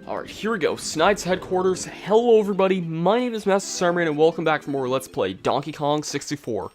Alright, here we go. Snide's headquarters. Hello everybody, my name is Masterstarman and welcome back for more Let's Play Donkey Kong 64.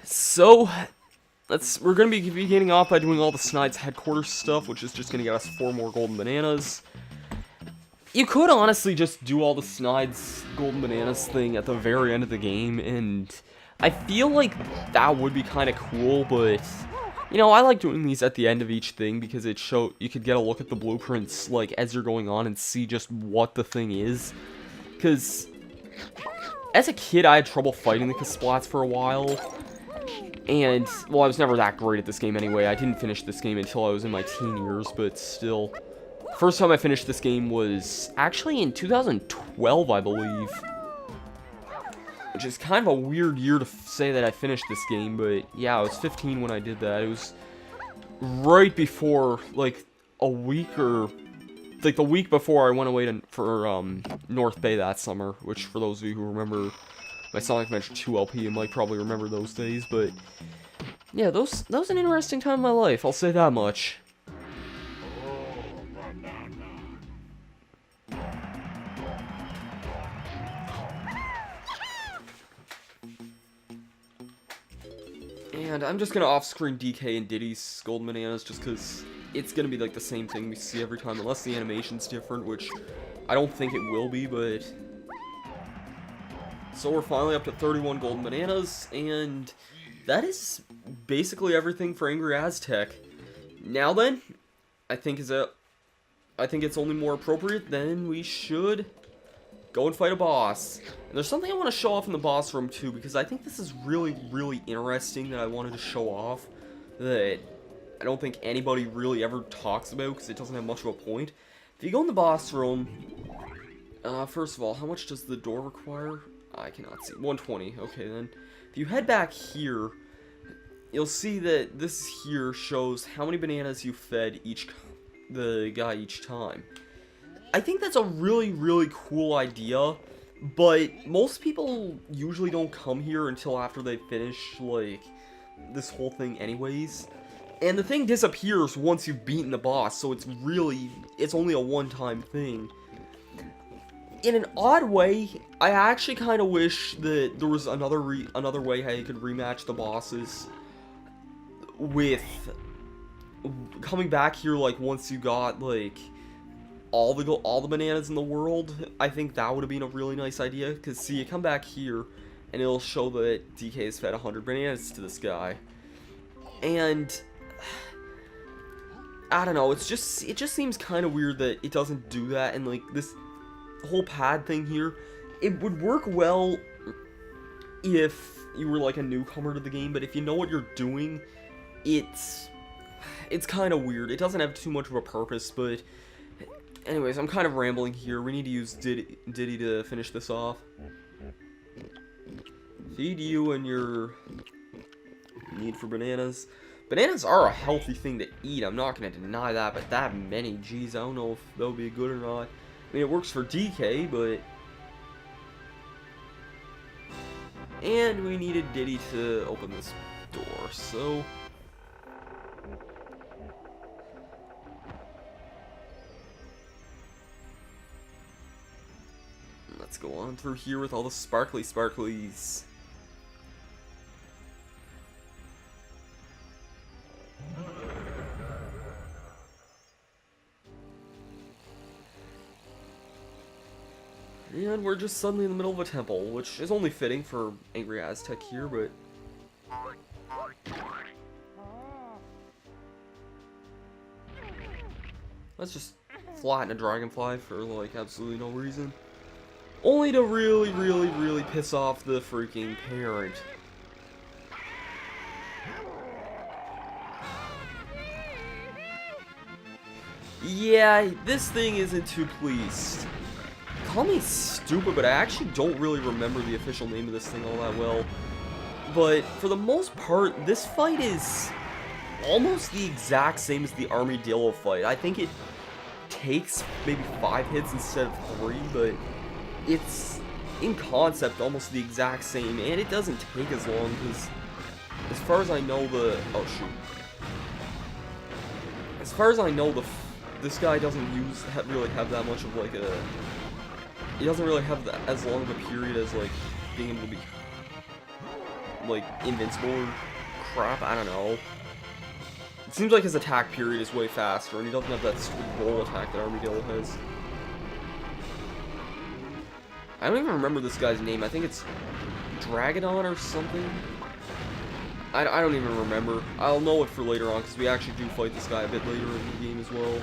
So, we're going to be beginning off by doing all the Snide's headquarters stuff, which is just going to get us 4 more golden bananas. You could honestly just do all the Snide's golden bananas thing at the very end of the game, and I feel like that would be kind of cool, but you know, I like doing these at the end of each thing because you could get a look at the blueprints like as you're going on and see just what the thing is. Because as a kid, I had trouble fighting the Kasplats for a while, and well, I was never that great at this game anyway. I didn't finish this game until I was in my teen years, but still. First time I finished this game was actually in 2012, I believe. Which is kind of a weird year to say that I finished this game, but yeah, I was 15 when I did that. It was right before, like, a week or, like, the week before I went away for North Bay that summer, which, for those of you who remember my Sonic Adventure 2 LP, you might probably remember those days, but yeah, that was an interesting time in my life, I'll say that much. And I'm just gonna off-screen DK and Diddy's golden bananas just because it's gonna be like the same thing we see every time, unless the animation's different, which I don't think it will be, but so we're finally up to 31 golden bananas, and that is basically everything for Angry Aztec. Now then, I think it's only more appropriate, then we should go and fight a boss. And there's something I want to show off in the boss room too, because I think this is really, really interesting that I wanted to show off, that I don't think anybody really ever talks about, because it doesn't have much of a point. If you go in the boss room, first of all, how much does the door require? I cannot see. 120. Okay, then. If you head back here, you'll see that this here shows how many bananas you fed the guy each time. I think that's a really, really cool idea, but most people usually don't come here until after they finish, like, this whole thing anyways. And the thing disappears once you've beaten the boss, so it's only a one-time thing. In an odd way, I actually kind of wish that there was another way how you could rematch the bosses with coming back here, like, once you got, like, all the bananas in the world. I think that would have been a really nice idea, because see, you come back here and it'll show that DK has fed 100 bananas to this guy, and I don't know, it just seems kind of weird that it doesn't do that. And like this whole pad thing here, it would work well if you were like a newcomer to the game, but if you know what you're doing, it's kind of weird. It doesn't have too much of a purpose, but anyways, I'm kind of rambling here. We need to use Diddy to finish this off. Feed you and your need for bananas. Bananas are a healthy thing to eat, I'm not going to deny that, but that many, geez, I don't know if they'll be good or not. I mean, it works for DK, but... And we needed Diddy to open this door, so... Let's go on through here with all the sparklies. And we're just suddenly in the middle of a temple, which is only fitting for Angry Aztec here, but... Let's just flatten a dragonfly for, like, absolutely no reason. Only to really, really, really piss off the freaking parent. Yeah, this thing isn't too pleased. Call me stupid, but I actually don't really remember the official name of this thing all that well. But for the most part, this fight is almost the exact same as the Armadillo fight. I think it takes maybe 5 hits instead of 3, but it's, in concept, almost the exact same, and it doesn't take as long, because as far as I know, as far as I know, this guy doesn't really have that much of like a... He doesn't really have as long of a period as like being able to be like invincible or crap. I don't know. It seems like his attack period is way faster, and he doesn't have that stupid roll attack that Armadillo has. I don't even remember this guy's name. I think it's Dogadon or something. I don't even remember. I'll know it for later on, because we actually do fight this guy a bit later in the game as well.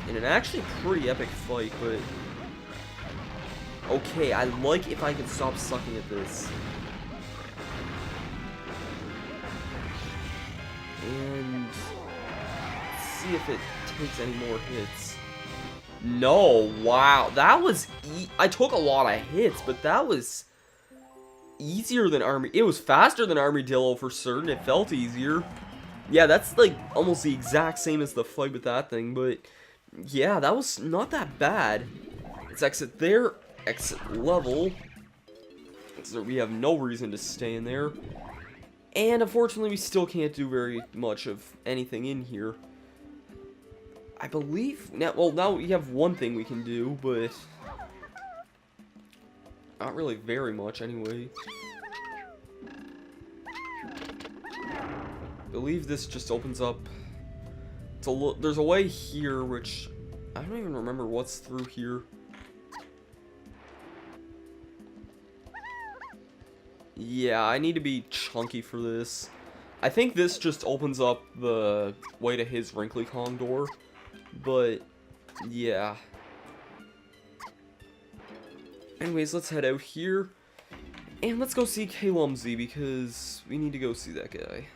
And an actually pretty epic fight, but... Okay, I like if I can stop sucking at this. And... let's see if it takes any more hits. No, wow. That was... I took a lot of hits, but that was... easier than It was faster than Armadillo for certain. It felt easier. Yeah, that's like almost the exact same as the fight with that thing, but yeah, that was not that bad. Let's exit there, exit level. So we have no reason to stay in there. And unfortunately, we still can't do very much of anything in here. I believe now we have one thing we can do, but not really very much, anyway. I believe this just opens up... there's a way here, which... I don't even remember what's through here. Yeah, I need to be chunky for this. I think this just opens up the way to his Wrinkly Kong door. But, yeah. Anyways, let's head out here, and let's go see K-Lumsy, because we need to go see that guy.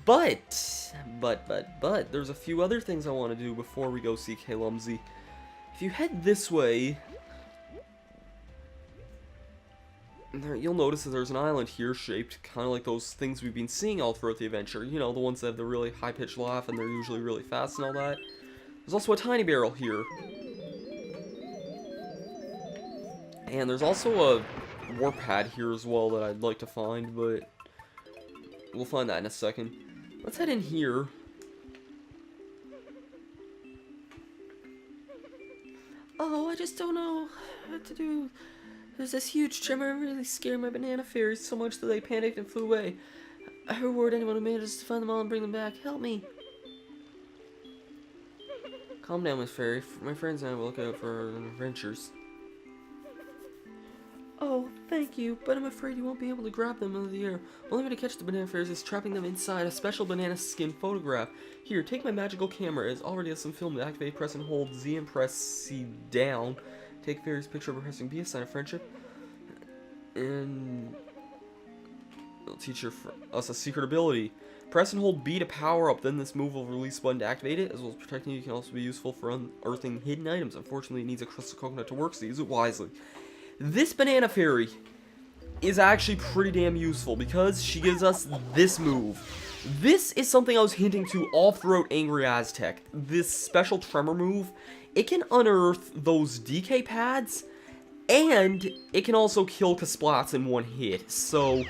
But, there's a few other things I want to do before we go see K-Lumsy. If you head this way, you'll notice that there's an island here shaped kind of like those things we've been seeing all throughout the adventure. You know, the ones that have the really high-pitched laugh and they're usually really fast and all that. There's also a tiny barrel here. And there's also a warp pad here as well that I'd like to find, but we'll find that in a second. Let's head in here. Oh, I just don't know what to do. There's this huge tremor and really scared my banana fairies so much that they panicked and flew away. I reward anyone who manages to find them all and bring them back. Help me. Calm down, Miss Fairy. My friends and I will look out for our adventures. Oh, thank you, but I'm afraid you won't be able to grab them out of the air. Only way to catch the banana fairies is trapping them inside a special banana skin photograph. Here, take my magical camera. It already has some film to activate. Press and hold Z and press C down. Take Fairy's picture by pressing B, a sign of friendship. And it'll teach us a secret ability. Press and hold B to power up, then this move will release a button to activate it. As well as protecting you, can also be useful for unearthing hidden items. Unfortunately, it needs a crystal coconut to work, so use it wisely. This banana fairy is actually pretty damn useful because she gives us this move. This is something I was hinting to all throughout Angry Aztec. This special tremor move, it can unearth those DK pads, and it can also kill Kasplats in one hit. So,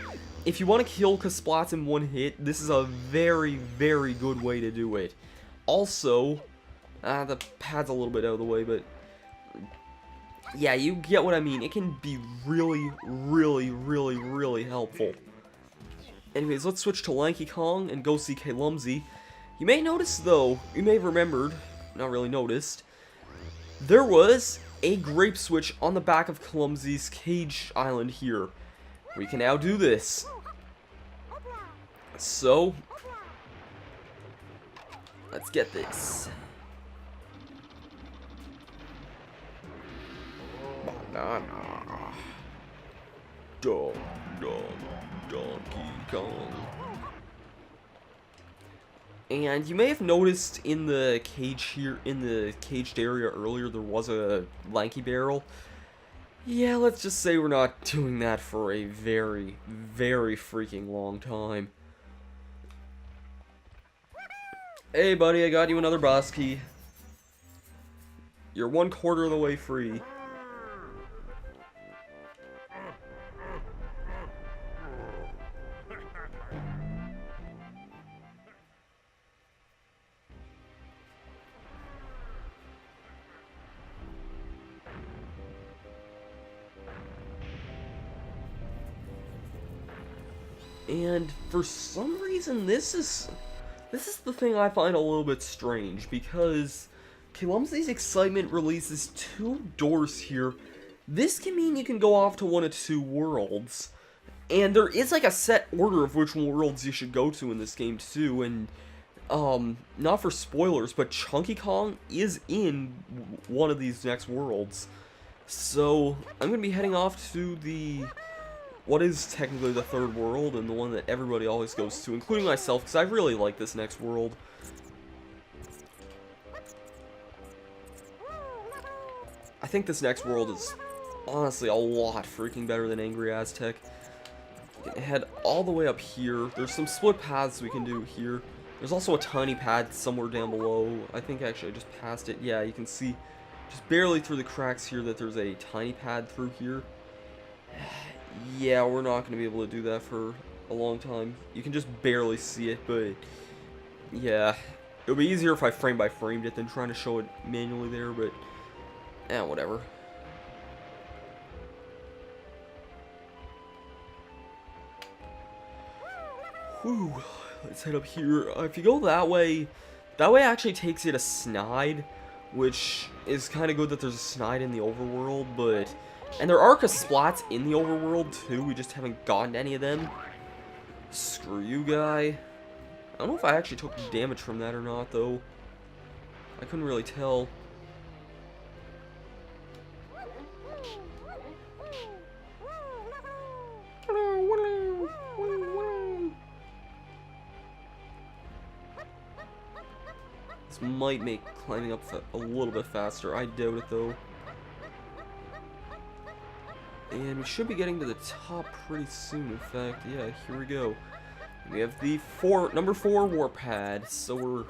if you want to kill Kasplats in one hit, this is a very, very good way to do it. Also, the pad's a little bit out of the way, but yeah, you get what I mean. It can be really, really, really, really helpful. Anyways, let's switch to Lanky Kong and go see K-Lumsy. You may notice, though, you may have remembered, not really noticed, there was a grape switch on the back of K-Lumsy's cage island here. We can now do this. So, let's get this. Banana. Donkey Kong. And you may have noticed in the cage here, in the caged area earlier, there was a lanky barrel. Yeah, let's just say we're not doing that for a very, very freaking long time. Hey buddy, I got you another boss key. You're 1/4 of the way free. And for some reason, this is the thing I find a little bit strange, because Clumsy's Excitement releases 2 doors here. This can mean you can go off to one of 2 worlds. And there is like a set order of which worlds you should go to in this game too, and not for spoilers, but Chunky Kong is in one of these next worlds. So I'm gonna be heading off to what is technically the 3rd world, and the one that everybody always goes to, including myself, because I really like this next world. I think this next world is honestly a lot freaking better than Angry Aztec. Head all the way up here. There's some split paths we can do here. There's also a tiny pad somewhere down below. I think actually I just passed it. Yeah, you can see just barely through the cracks here that there's a tiny pad through here. Yeah, we're not going to be able to do that for a long time. You can just barely see it, but yeah. It would be easier if I frame by framed it than trying to show it manually there, but whatever. Whew, let's head up here. If you go that way actually takes you to Snide, which is kind of good that there's a Snide in the overworld, but... And there are Splats in the overworld too, we just haven't gotten any of them. Screw you, guy. I don't know if I actually took damage from that or not, though. I couldn't really tell. This might make climbing up a little bit faster. I doubt it, though. And we should be getting to the top pretty soon, in fact. Yeah, here we go. We have the number 4 warp pad, so we're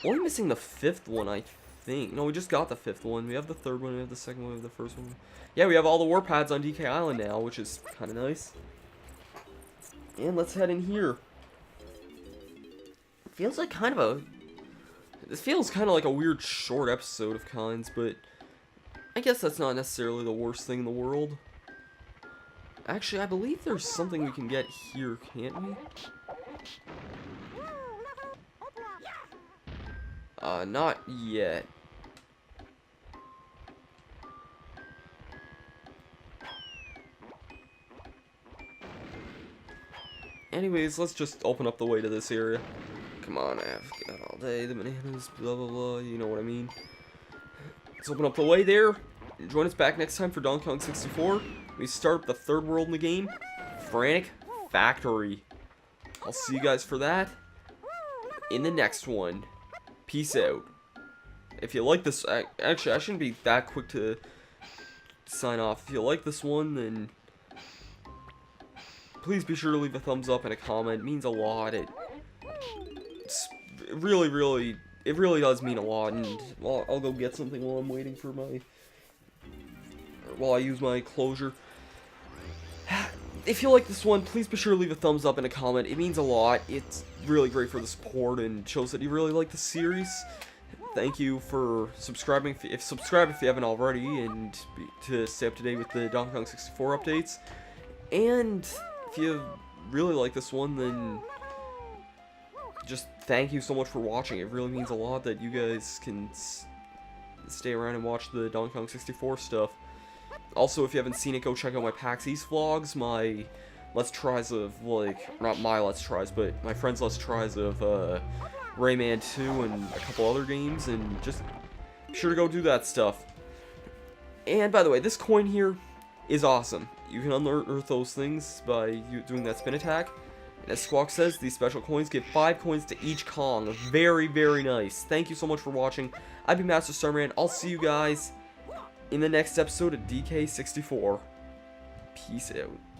only missing the 5th one, I think. No, we just got the 5th one. We have the 3rd one, we have the 2nd one, we have the 1st one. Yeah, we have all the warp pads on DK Island now, which is kind of nice. And let's head in here. It feels like this feels kind of like a weird short episode of kinds, but I guess that's not necessarily the worst thing in the world. Actually, I believe there's something we can get here, can't we? Not yet. Anyways, let's just open up the way to this area. Come on, I've got all day, the bananas, blah blah blah, you know what I mean. Let's open up the way there. Join us back next time for Donkey Kong 64. We start up the 3rd world in the game, Frantic Factory. I'll see you guys for that in the next one. Peace out. If you like this, actually, I shouldn't be that quick to sign off. If you like this one, then please be sure to leave a thumbs up and a comment. It means a lot. It really does mean a lot. And well, I'll go get something while I'm waiting for while I use my closure. If you like this one, please be sure to leave a thumbs up and a comment. It means a lot. It's really great for the support and shows that you really like the series. Thank you for subscribing. Subscribe if you haven't already, and to stay up to date with the Donkey Kong 64 updates. And if you really like this one, then just thank you so much for watching. It really means a lot that you guys can stay around and watch the Donkey Kong 64 stuff. Also, if you haven't seen it, go check out my PAX East vlogs, my Let's Tries of, like, not my Let's Tries, but my friend's Let's Tries of, Rayman 2 and a couple other games, and just be sure to go do that stuff. And, by the way, this coin here is awesome. You can unearth those things by doing that spin attack. And as Squawk says, these special coins give 5 coins to each Kong. Very, very nice. Thank you so much for watching. I've been Masterstarman. I'll see you guys in the next episode of DK64. Peace out.